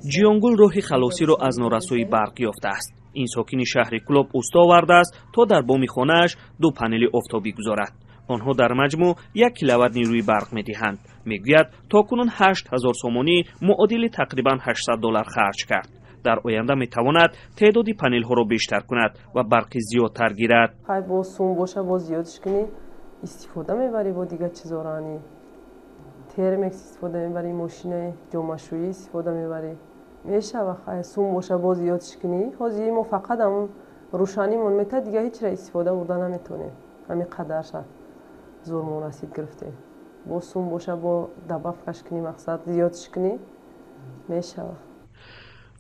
جیانگول راه خلاصی را از نارسایی برق یافته است. این ساکن شهر کلوب اوستا آورده است تا در بام خانه‌اش 2 پنل آفتابی گذارد. آنها در مجموع 1 کیلووات نیروی برق می‌دهند. میگوید تاکنون 8000 سومانی معادل تقریباً $800 خرج کرد. در آینده میتواند تعداد پنل ها را بیشتر کند و برق زیادتر گیرد. با سوم باشه با زیادش کنی استفاده میبری با دیگه چیزارانی ترمکس استفاده میبری ماشین جامشویی استفاده میبری میشه و سوم باشه با زیادش کنی حاضی ما فقط همون روشنیمون میته دیگه هیچ را استفاده برده نمیتونیم همین قدرش زور رسید گرفته با سوم باشه با دبافش کنی مقصد زیادش کنی میشه.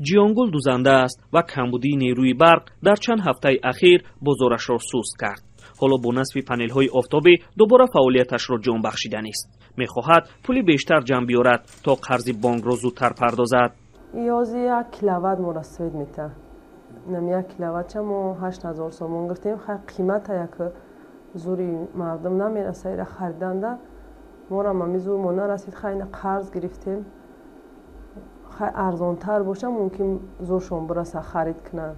جیانگول دوزنده است و کمبودی نیروی برق در چند هفته اخیر بازارش را سست کرد. حالا با نصب پنل های آفتابی دوباره فعالیتش را جان بخشیدن است. میخواهد پولی بیشتر جمع بیارد تا قرض بانک را زودتر پردازد. یازی 1 کیلووات مرسوید میته. نم 1 کیلووات ما 8000 سومون گرفتیم. خیلی قیمت یک زوری مردم نمیرسه را خریدنده. ما را میزور ما نرسید خیلی قرض گرفتیم. خیلی ارزانتر باشه ممکن زورشون برسه خرید کنن.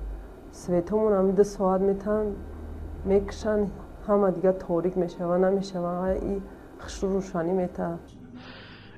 سویتمون هم 2 ساعت میتن میکشن همه دیگه تاریک میشه و نمیشه و این خشر روشنی میته.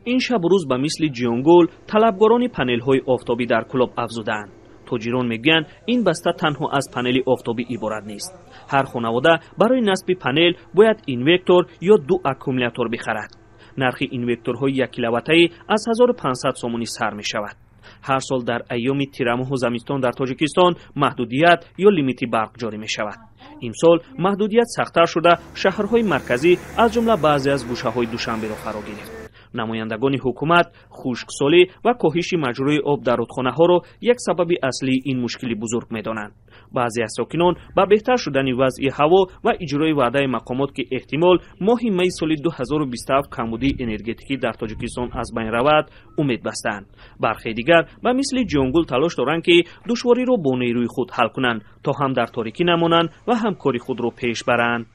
این شب روز به مثل جیانگول طلبگاران پنل های آفتابی در کلوب افزودند. تاجران میگن این بسته تنها از پنل آفتابی عبارت نیست. هر خانواده برای نصب پنل باید اینورتور یا 2 اکومولاتور بخرد. نرخ اینورتورهای 1 کیلوواته‌ای از 1500 سومانی سر می شود. هر سال در ایام تیرماه و زمستان در تاجیکستان محدودیت یا لیمیت برق جاری می شود. امسال محدودیت سخت‌تر شده شهرهای مرکزی از جمله بعضی از گوشه‌های دوشنبه را فرا گرفت. نمایندگان حکومت خشکسالی و کاهش مجرای آب در رودخانه‌ها را یک سبب اصلی این مشکل بزرگ می‌دانند. بعضی از ساکنان به بهتر شدن وضع هوا و اجرای وعده مقامات که احتمال ماه می سال 2027 کمبودی انرژتیکی در تاجیکستان از بین رود امید بستند. برخی دیگر به مثل جیانگول تلاش دارند که دشواری را با نیروی خود حل کنند تا هم در تاریکی نمانند و هم کاری خود را پیش برند.